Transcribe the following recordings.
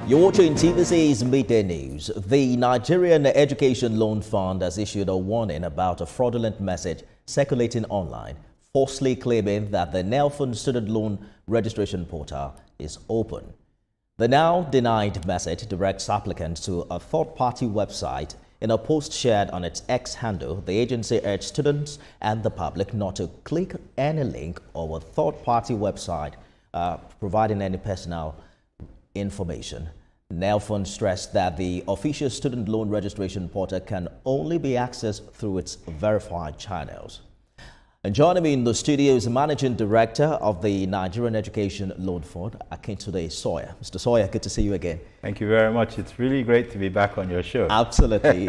You're watching TVC's Midday News. The Nigerian Education Loan Fund has issued a warning about a fraudulent message circulating online, falsely claiming that the NELFUND student loan registration portal is open. The now denied message directs applicants to a third-party website. In a post shared on its X handle, the agency urged students and the public not to click any link or a third-party website providing any personal information. NELFUND stressed that the official student loan registration portal can only be accessed through its verified channels. And joining me in the studio is the Managing Director of the Nigerian Education Loan Fund, Akintunde Sawyer. Mr. Sawyer, good to see you again. Thank you very much. It's really great to be back on your show. Absolutely.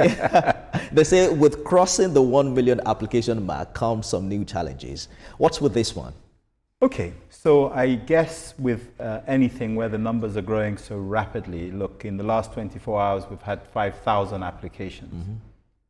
They say with crossing the 1 million application mark comes some new challenges. What's with this one? Okay, so I guess with anything where the numbers are growing so rapidly, look, in the last 24 hours, we've had 5,000 applications. Mm-hmm.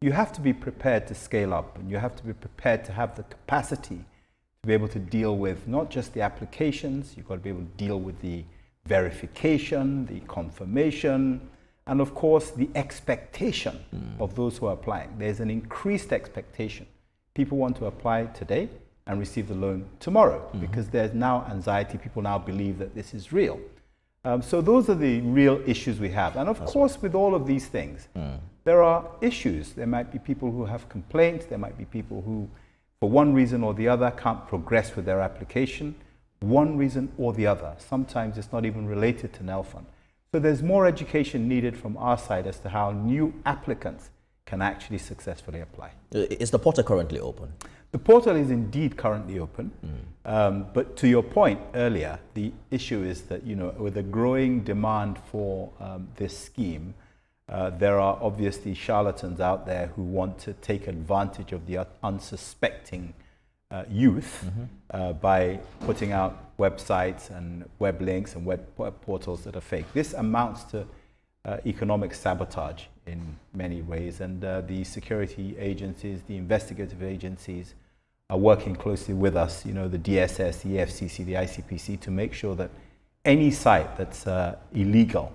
You have to be prepared to scale up, and you have to be prepared to have the capacity to be able to deal with not just the applications, you've got to be able to deal with the verification, the confirmation, and of course the expectation of those who are applying. There's an increased expectation. People want to apply today and receive the loan tomorrow because there's now anxiety. People now believe that this is real. So those are the real issues we have. And of course, with all of these things, there are issues. There might be people who have complaints. There might be people who, for one reason or the other, can't progress with their application. One reason or the other. Sometimes it's not even related to NELFUND. So there's more education needed from our side as to how new applicants can actually successfully apply. Is the portal currently open? The portal is indeed currently open, but to your point earlier, the issue is that, you know, with a growing demand for this scheme, there are obviously charlatans out there who want to take advantage of the unsuspecting youth by putting out websites and web links and web portals that are fake. This amounts to economic sabotage in many ways, and the security agencies, the investigative agencies are working closely with us, you know, the DSS, the EFCC, the ICPC, to make sure that any site that's illegal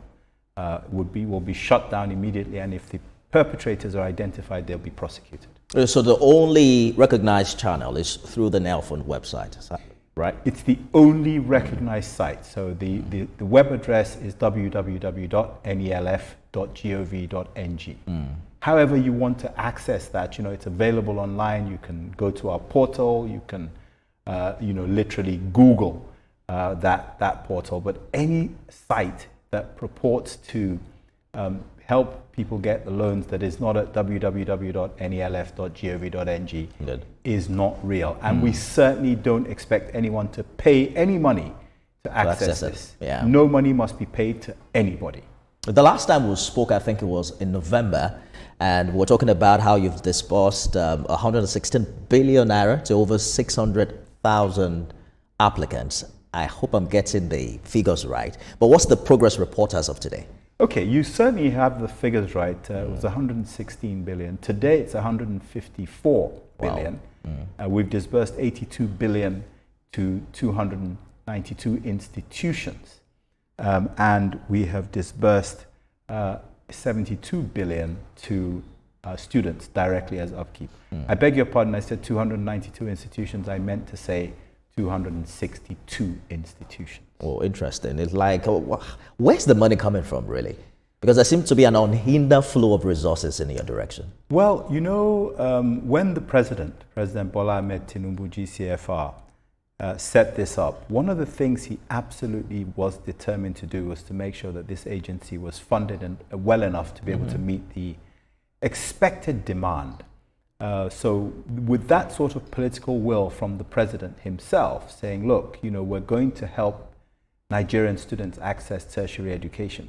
will be shut down immediately, and if the perpetrators are identified, they'll be prosecuted. So the only recognized channel is through the NELFUND website, is that right? It's the only recognized site. So the web address is www.nelf.gov.ng. However you want to access that, you know, it's available online. You can go to our portal. You can, you know, literally Google that portal. But any site that purports to help people get the loans that is not at www.nelf.gov.ng is not real. And we certainly don't expect anyone to pay any money to access this. Yeah. No money must be paid to anybody. The last time we spoke, I think it was in November, and we're talking about how you've disbursed 116 billion naira to over 600,000 applicants. I hope I'm getting the figures right. But what's the progress report as of today? Okay, you certainly have the figures right. It was 116 billion. Today it's 154 billion. We've disbursed 82 billion to 292 institutions. And we have disbursed 72 billion to students directly as upkeep. I beg your pardon, I said 292 institutions. I meant to say 262 institutions. Oh, interesting. It's like, where's the money coming from, really? Because there seems to be an unhindered flow of resources in your direction. Well, you know, when the President Bola Ahmed Tinubu, GCFR, set this up, one of the things he absolutely was determined to do was to make sure that this agency was funded and well enough to be able to meet the expected demand. So with that sort of political will from the President himself saying, look, you know, we're going to help Nigerian students access tertiary education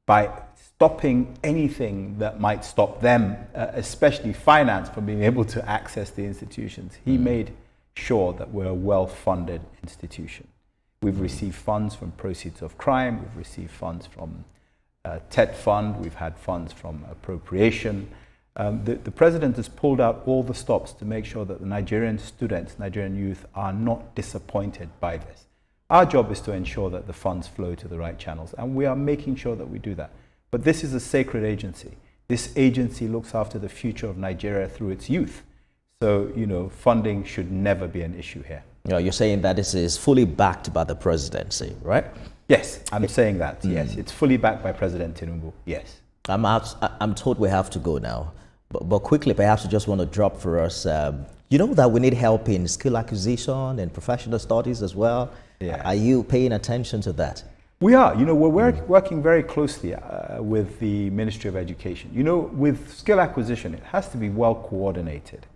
by stopping anything that might stop them, especially finance, from being able to access the institutions. He made sure that we're a well-funded institution. We've received funds from proceeds of crime, we've received funds from TET fund, we've had funds from appropriation. The President has pulled out all the stops to make sure that the Nigerian students, Nigerian youth, are not disappointed by this. Our job is to ensure that the funds flow to the right channels, and we are making sure that we do that. But this is a sacred agency. This agency looks after the future of Nigeria through its youth. So, funding should never be an issue here. You're saying that this is fully backed by the presidency, right? Yes, I'm saying that, yes. It's fully backed by President Tinubu, yes. I'm told we have to go now. But quickly, perhaps you just want to drop for us, you know that we need help in skill acquisition and professional studies as well. Yeah. Are you paying attention to that? We are. We're working very closely with the Ministry of Education. With skill acquisition, it has to be well coordinated.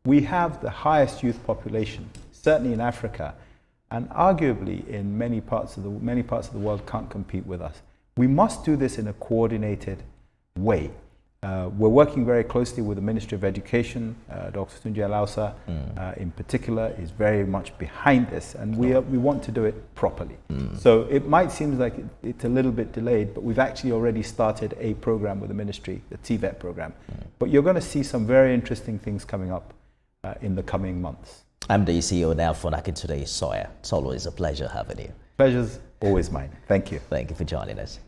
We have the highest youth population, certainly in Africa, and arguably in many parts of the world can't compete with us. We must do this in a coordinated way. We're working very closely with the Ministry of Education. Dr. Tunji Alausa, in particular, is very much behind this, and we want to do it properly. So it might seem like it's a little bit delayed, but we've actually already started a program with the ministry, the TVET program. But you're going to see some very interesting things coming up in the coming months. I'm the CEO of NELFUND today, Sawyer. It's always a pleasure having you. Pleasure's always mine. Thank you. Thank you for joining us.